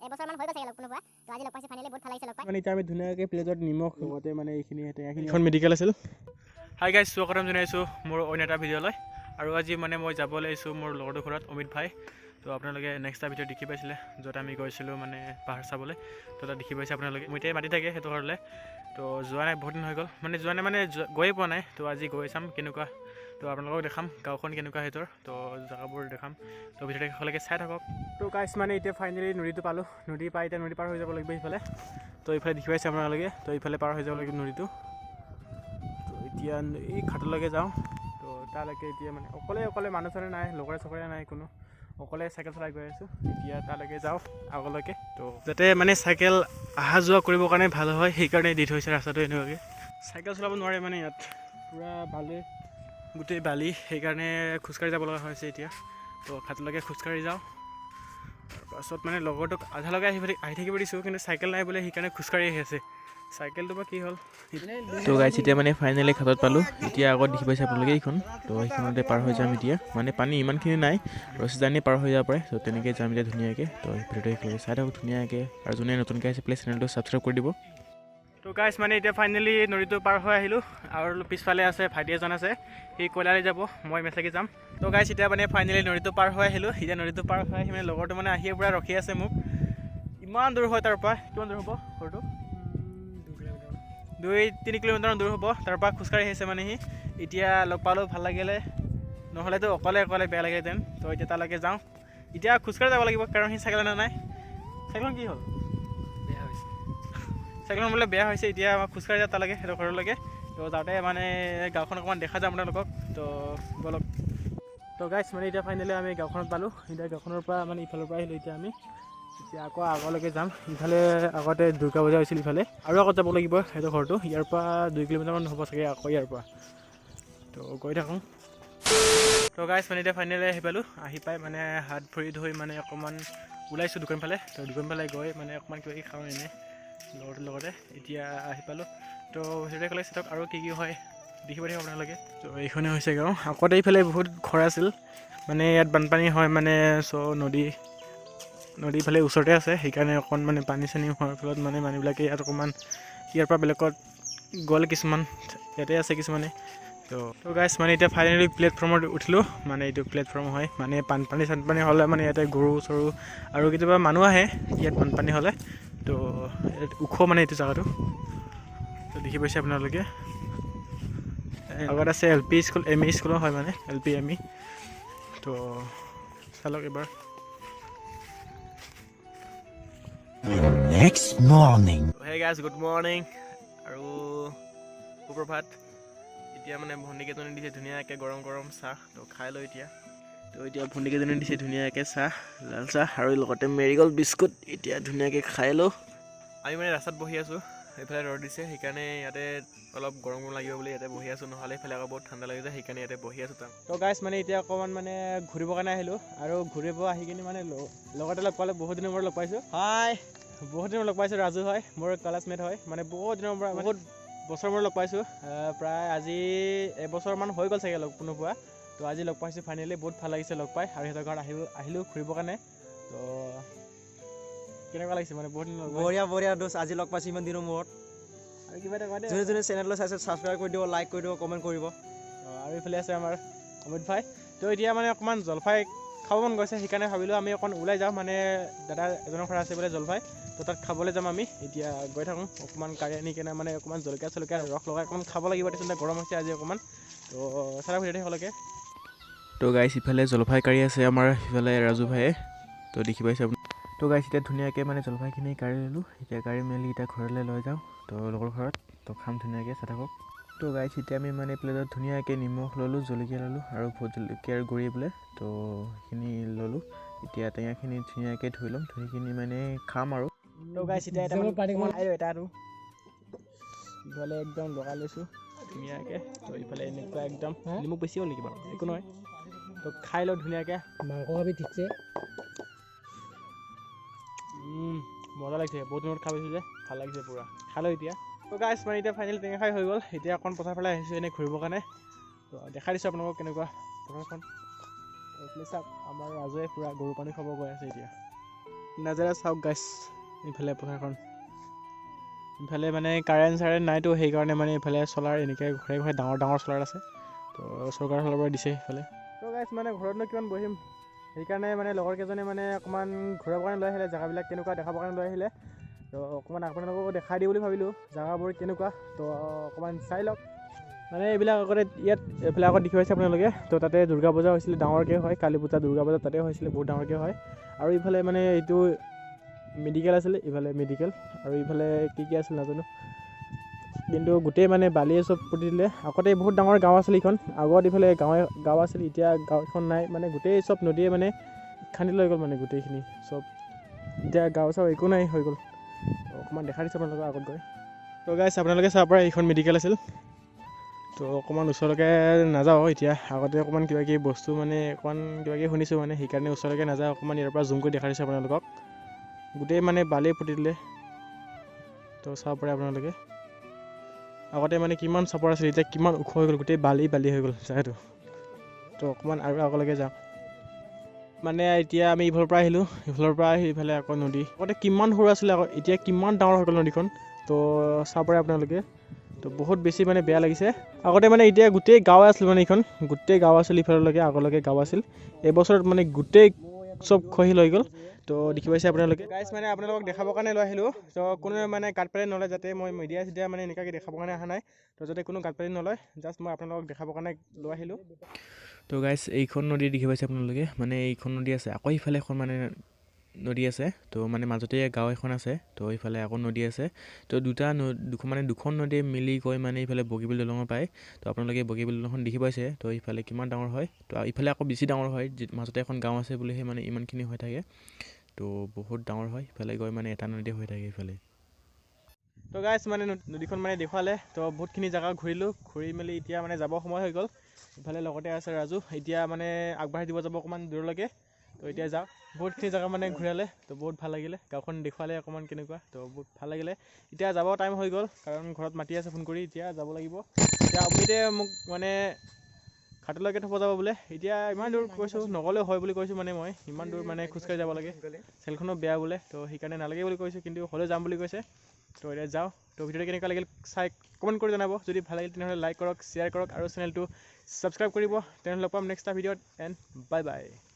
এবছৰমান হৈ গ'ল চাগে লগ নোপোৱা তো আজি লগ পাইছোঁ ফাইনেলি বহুত ভাল লাগিছে লগ পাই মানে এতিয়া আমি ধুনীয়াকৈ প্লেটত নিমখ লগতে মানে এইখিনি এখন মেডিকেল আছিল। হাই গাইজ, স্বাগতম জনাইছোঁ মোৰ অন্য এটা ভিডিঅ'লৈ। আৰু আজি মানে মই যাব লাগিছোঁ মোৰ লগৰটোৰ ঘৰত, অমিত ভাই। তো আপোনালোকে নেক্সট এটা ভিডিঅ' দেখি পাইছিলে য'ত আমি গৈছিলোঁ মানে পাহাৰ চাবলৈ। তো তাত দেখি পাইছে আপোনালোকে, মই এতিয়া মাতি থাকে সেইটো ঘৰলৈ। তো যোৱা নাই, বহুত দিন হৈ গ'ল, মানে যোৱা নাই মানে গৈয়ে পোৱা নাই। তো আজি গৈ চাম কেনেকুৱা, তো আপোনালোকক দেখাম গাঁওখন কেনেকুৱা সিহঁতৰ, তো জেগাবোৰ দেখাম। তো ভিডিঅ'টো শেষলৈকে চাই থাকক। তো গাইজ মানে এতিয়া ফাইনেলি নদীটো পালোঁ, নদী পাই এতিয়া নদী পাৰ হৈ যাব লাগিব ইফালে। তো এইফালে দেখি পাইছে আপোনালোকে, তো এইফালে পাৰ হৈ যাব লাগিব নদীটো। তো এতিয়া এই ঘাটলৈকে যাওঁ। তো তালৈকে এতিয়া মানে অকলে মানুহ চানুহ নাই, লগৰে চগৰে নাই কোনো, অকলে চাইকেল চলাই গৈ আছোঁ। এতিয়া তালৈকে যাওঁ আগলৈকে, তো যাতে মানে চাইকেল অহা যোৱা কৰিবৰ কাৰণে ভাল হয় সেইকাৰণে দি থৈছে ৰাস্তাটো এনেকুৱাকৈ। চাইকেল চলাব নোৱাৰে মানে ইয়াত পূৰা বালি, গোটেই বালি, সেইকাৰণে খোজকাঢ়ি যাব লগা হৈছে এতিয়া। তো ঘাটলৈকে খোজকাঢ়ি যাওঁ। তাৰপাছত মানে লগৰটোক আধালৈকে আহি থাকিব দিছোঁ, কিন্তু চাইকেল নাই বোলে সেইকাৰণে খোজকাঢ়ি আহি আছে। চাইকেলটো বা কি হ'ল। তো গাইজ এতিয়া মানে ফাইনেলি ঘাটত পালোঁ। এতিয়া আগত দেখি পাইছে আপোনালোকে এইখন, তো এইখনতে পাৰ হৈ যাম এতিয়া। মানে পানী ইমানখিনি নাই, ৰছী টানি পাৰ হৈ যাব পাৰে। তো তেনেকৈ যাম এতিয়া ধুনীয়াকৈ। তো ভিডিঅ'টো একেলগে চাই থাকক ধুনীয়াকৈ, আৰু যোনে নতুনকৈ আহিছে প্লিজ চেনেলটো ছাবস্ক্ৰাইব কৰি দিব। তো গাইজ মানে এতিয়া ফাইনেলি নদীটো পাৰ হৈ আহিলোঁ, আৰু পিছফালে আছে ভাইটি এজন আছে, সি কয়লালৈ যাব, মই মেথেকি যাম। তো গাইজ এতিয়া মানে ফাইনেলি নদীটো পাৰ হৈ আহিলোঁ। এতিয়া নদীটো পাৰ হৈ আহি মানে লগৰটো মানে আহিয়ে পূৰা ৰখি আছে মোক। ইমান দূৰ হয় তাৰপৰা, কিমান দূৰ হ'ব ঘৰটো? 2-3 কিলোমিটাৰমান দূৰ হ'ব। তাৰপৰা খোজকাঢ়ি আহিছে মানে সি। এতিয়া লগ পালোঁ, ভাল লাগিলে, নহ'লেতো অকলে বেয়া লাগিলেহেঁতেন। তো এতিয়া তালৈকে যাওঁ। এতিয়া খোজকাঢ়ি যাব লাগিব কাৰণ সি চাইকেল অনা নাই। চাইকেলখন কি হ'ল? বেয়া হৈছে। চাইকেলখন বোলে বেয়া হৈছে। এতিয়া আমাক খোজকাঢ়ি যাওঁ তালৈকে, সেইটো ঘৰলৈকে। তো যাওঁতে মানে গাঁওখন অকণমান দেখা যাম আপোনালোকক, তো ব'লক। তো গাইজ মানে এতিয়া ফাইনেলি আমি গাঁওখনত পালোঁ। এতিয়া গাঁওখনৰ পৰা মানে ইফালৰ পৰা আহিলোঁ এতিয়া আমি। এতিয়া আকৌ আগলৈকে যাম। ইফালে আগতে দুৰ্গা পূজা হৈছিল ইফালে, আৰু আগত যাব লাগিব সেইটো ঘৰটো। ইয়াৰ পৰা 2 কিলোমিটাৰমান হ'ব চাগে আকৌ ইয়াৰ পৰা। তো গৈ থাকোঁ। তো গাইজ মানে এতিয়া ফাইনেলি আহি পালোঁ। আহি পাই মানে হাত ভৰি ধুই মানে অকণমান ওলাইছোঁ দোকান ফালে। তো দোকান ফালে গৈ মানে অকণমান কিবা কিবি খাওঁ এনেই লগৰটোৰ লগতে। এতিয়া আহি পালোঁ। তো সেইটোৱে ক'লে চাওক আৰু কি হয় দেখিব থাকিব আপোনালোকে। তো এইখনেই হৈছে গাঁও। আগতে এইফালে বহুত ঘৰ আছিল, মানে ইয়াত বানপানী হয় মানে, নদী ইফালে ওচৰতে আছে, সেইকাৰণে অকণ মানে পানী চানী হোৱাৰ ফলত মানে মানুহবিলাকে ইয়াত অকণমান ইয়াৰ পৰা বেলেগত গ'ল, কিছুমান ইয়াতে আছে কিছুমানে। তো গাইজ মানে এতিয়া ফাইনেলি প্লেটফৰ্মত উঠিলোঁ। মানে এইটো প্লেটফৰ্ম হয়, মানে চানপানী হ'লে মানে ইয়াতে গৰু চৰু আৰু কেতিয়াবা মানুহ আহে ইয়াত বানপানী হ'লে। তো ওখ মানে এইটো জেগাটো, তো দেখি পাইছে আপোনালোকে। আগত আছে LP স্কুল, ME স্কুলো হয় মানে, LP ME। তো চালক এবাৰ। Next morning. Hey guys, good morning আৰু সুপ্ৰভাত। এতিয়া মানে ভণ্টিকেইজনী দিছে ধুনীয়াকৈ গৰম গৰম চাহ, তো খাই লৈ এতিয়া। তো এতিয়া ভণ্টিকেইজনী দিছে ধুনীয়াকৈ চাহ, লাল চাহ আৰু লগতে মেৰিগ'ল্ড বিস্কুট। এতিয়া ধুনীয়াকৈ খাই লওঁ। আমি মানে ৰাস্তাত বহি আছোঁ, এইফালে ৰ'দ দিছে সেইকাৰণে ইয়াতে অলপ গৰম লাগিব বুলি ইয়াতে বহি আছোঁ, নহ'লে এইফালে আকৌ বহুত ঠাণ্ডা লাগি যায়, সেইকাৰণে ইয়াতে বহি আছোঁ। তো গাইজ মানে এতিয়া অকণমান মানে ঘূৰিবৰ কাৰণে আহিলোঁ, আৰু ঘূৰিব আহি কিনে মানে লগতে লগ পালোঁ, বহুত দিনৰ মূৰত লগ পাইছোঁ। হাই, বহুত দিনৰ লগ পাইছোঁ। ৰাজু হয়, মোৰ ক্লাছমেট হয়, মানে বহুত দিনৰ পৰা, বহুত বছৰ মূৰত লগ পাইছোঁ। প্ৰায় আজি এবছৰমান হৈ গ'ল চাগে লগ নোপোৱা। তো আজি লগ পাইছোঁ ফাইনেলি, বহুত ভাল লাগিছে লগ পাই, আৰু সিহঁতৰ ঘৰত আহিলোঁ ঘূৰিবৰ কাৰণে। তো কেনেকুৱা লাগিছে মানে বহুত দিন বঢ়িয়া দোষ, আজি লগ পাইছোঁ ইমান দিনৰ মূৰত। আৰু কিবা এটা কয় যোনে চেনেলটো চাইছে ছাবস্ক্ৰাইব কৰি দিব, লাইক কৰি দিব, কমেণ্ট কৰিব। আৰু এইফালে আছে আমাৰ অমিত ভাই। তো এতিয়া মানে অকণমান জলফাই খাব মন গৈছে, সেইকাৰণে ভাবিলোঁ আমি অকণ ওলাই যাওঁ, মানে দাদা এজনৰ ঘৰ আছে বোলে জলফাই, তো তাত খাবলৈ যাম আমি। এতিয়া গৈ থাকোঁ, অকণমান কাঢ়ি আনি কেনে মানে অকণমান জলকীয়া ৰস লগাই অকণমান খাব লাগিব। তাৰপিছত গৰম হৈছে আজি অকণমান, তো চাৰা ভিডিঅ'টো শেষলৈকে। তো গাইছ ইফালে জলফাই কাঢ়ি আছে আমাৰ সিফালে ৰাজু ভাইয়ে, তো দেখি পাইছে আপুনি। তো গাইছ এতিয়া ধুনীয়াকৈ মানে জলফাইখিনি কাঢ়ি ল'লোঁ। এতিয়া কাঢ়ি মেলি এতিয়া ঘৰলৈ লৈ যাওঁ, তো লগৰ ঘৰত, তো খাম ধুনীয়াকৈ, চাই থাকক। তো গাইছ এতিয়া আমি মানে প্লেটত ধুনীয়াকৈ নিমখ ল'লোঁ, জলকীয়া ল'লোঁ, আৰু ভোট জলকীয়াৰ গুড়ি বোলে, তো সেইখিনি ল'লোঁ। এতিয়া টেঙাখিনি ধুনীয়াকৈ ধুই ল'ম, ধুই কিনি মানে খাম আৰু। তো গাইছ এতিয়া এটা ইফালে একদম লগাই লৈছোঁ ধুনীয়াকৈ। তো ইফালে এনেকুৱা একদম নিমখ বেছি হ'ল নেকি বাৰু, একো নহয়। তো খাই লওঁ ধুনীয়াকৈ, মাংস খাবি ঠিকছে। মজা লাগিছে, বহুত দিনত খাই পাইছোঁ যে, ভাল লাগিছে পূৰা। খাই লওঁ এতিয়া। তো গাইছ মানে এতিয়া ফাইনেল টেঙা খাই হৈ গ'ল। এতিয়া অকণ পথাৰ ফালে আহিছোঁ এনেই ঘূৰিবৰ কাৰণে। তো দেখাই দিছোঁ আপোনালোকক কেনেকুৱা পথাৰখন। এইফালে চাওক, আমাৰ ৰাজুৱে পূৰা গৰু পানী খাব গৈ আছে এতিয়া। নাজাৰা চাওক গাইছ ইফালে পথাৰখন ইফালে মানে কাৰেণ্ট নাইতো সেইকাৰণে মানে ইফালে চলাৰ এনেকৈ ঘৰে ঘৰে ডাঙৰ ডাঙৰ চলাৰ আছে তো চৰকাৰৰ ফালৰ পৰা দিছে সেইফালে তো গাইছ মানে ঘৰতনো কিমান বহিম সেইকাৰণে মানে লগৰ কেইজনে মানে অকণমান ঘূৰাবৰ কাৰণে লৈ আহিলে জেগাবিলাক কেনেকুৱা দেখাবৰ কাৰণে লৈ আহিলে তো অকণমান আপোনালোককো দেখাই দিওঁ বুলি ভাবিলোঁ জেগাবোৰ কেনেকুৱা তো অকণমান চাই লওক মানে এইবিলাক আগতে ইয়াত এইফালে আগত দেখি পাইছে আপোনালোকে তো তাতে দুৰ্গা পূজা হৈছিলে ডাঙৰকৈ হয় কালী পূজা দুৰ্গা পূজা তাতে হৈছিলে বহুত ডাঙৰকৈ হয় আৰু ইফালে মানে এইটো মেডিকেল আছিলে ইফালে মেডিকেল আৰু ইফালে কি আছিল নাজানো কিন্তু গোটেই মানে বালিয়ে চব পুতি দিলে আগতে বহুত ডাঙৰ গাঁও আছিলে এইখন আগত ইফালে গাঁও আছিল এতিয়া গাঁওখন নাই মানে গোটেই চব নদীয়ে মানে খান্দি লৈ গ'ল মানে গোটেইখিনি চব এতিয়া গাঁও চাও একো নাই হৈ গ'ল অকণমান দেখা দিছোঁ আপোনালোকৰ আগত গৈ তো গাইছ আপোনালোকে চাব পাৰে এইখন মেডিকেল আছিল তো অকণমান ওচৰলৈকে নাযাওঁ এতিয়া আগতে অকণমান কিবা কিবি বস্তু মানে অকণমান কিবা কিবি শুনিছোঁ মানে সেইকাৰণে ওচৰলৈকে নাযাওঁ অকণমান ইয়াৰ পৰা জুম কৰি দেখা দিছোঁ আপোনালোকক গোটেই মানে বালিয়ে পুতি দিলে তো চাব পাৰে আপোনালোকে আগতে মানে কিমান চাপৰ আছিল এতিয়া কিমান ওখ হৈ গ'ল গোটেই বালি হৈ গ'ল জেগাটো তো অকণমান আৰু আগলৈকে যাওঁ মানে এতিয়া আমি ইফালৰ পৰা আহিলোঁ ইফালৰ পৰা আহি ইফালে আকৌ নদী আগতে কিমান সৰু আছিলে আকৌ এতিয়া কিমান ডাঙৰ হৈ গ'ল নদীখন তো চাব পাৰে আপোনালোকে তো বহুত বেছি মানে বেয়া লাগিছে আগতে মানে এতিয়া গোটেই গাঁও আছিল মানে এইখন গোটেই গাঁও আছিল ইফাললৈকে আগলৈকে গাঁও আছিল এইবছৰত মানে গোটেই চব খহি লৈ গ'ল তো দেখি পাইছে আপোনালোকে গাইছ মানে আপোনালোকক দেখাবৰ কাৰণে লৈ আহিলোঁ তো কোনোৱে মানে গাত পাতি নলয় যাতে মই মিডিয়া চিডিয়া মানে এনেকুৱাকৈ দেখাবৰ কাৰণে অহা নাই তো যাতে কোনো গাত পাতি নলয় জাষ্ট মই আপোনালোকক দেখাবৰ কাৰণে লৈ আহিলোঁ তো গাইছ এইখন নদী দেখি পাইছে আপোনালোকে মানে এইখন নদী আছে আকৌ ইফালে এখন মানে নদী আছে তো মানে মাজতে গাঁও এখন আছে তো এইফালে আকৌ নদী আছে তো দুখন নদী মিলি গৈ মানে ইফালে বগীবিল দলঙৰ পায় তো আপোনালোকে বগীবিল দলংখন দেখি পাইছে তো ইফালে কিমান ডাঙৰ হয় তো ইফালে আকৌ বেছি ডাঙৰ হয় মাজতে এখন গাঁও আছে বুলিহে মানে ইমানখিনি হৈ থাকে তো বহুত ডাঙৰ হয় ইফালে গৈ মানে এটা নদী হৈ থাকে ইফালে তো গাইছ মানে নদীখন মানে দেখুৱালে তো বহুতখিনি জেগা ঘূৰি মেলি এতিয়া মানে যাব সময় হৈ গ'ল ইফালে লগতে আছে ৰাজু এতিয়া মানে আগবাঢ়ি দিব যাব অকণমান দূৰলৈকে তো এতিয়া যাওঁ বহুতখিনি জেগা মানে ঘূৰালে তো বহুত ভাল লাগিলে গাঁওখন দেখুৱালে অকণমান কেনেকুৱা তো বহুত ভাল লাগিলে এতিয়া যাব টাইম হৈ গ'ল কাৰণ ঘৰত মাতি আছে ফোন কৰি এতিয়া যাব লাগিব এতিয়া অমিতে মোক মানে ঘাটলৈকে থ'ব যাব বোলে এতিয়া ইমান দূৰ কৈছোঁ নগ'লেও হয় বুলি কৈছোঁ মানে মই ইমান দূৰ মানে খোজকাঢ়ি যাব লাগে চেলখনো বেয়া বোলে তো সেইকাৰণে নালাগে বুলি কৈছোঁ কিন্তু হ'লেও যাম বুলি কৈছে তো এতিয়া যাওঁ তো ভিডিঅ'টো কেনেকুৱা লাগিল চাই কমেণ্ট কৰি জনাব যদি ভাল লাগিল তেনেহ'লে লাইক কৰক শ্বেয়াৰ কৰক আৰু চেনেলটো ছাবস্ক্ৰাইব কৰিব তেনেহ'লে লগ পাম নেক্সট এটা ভিডিঅ'ত এণ্ড বাই বাই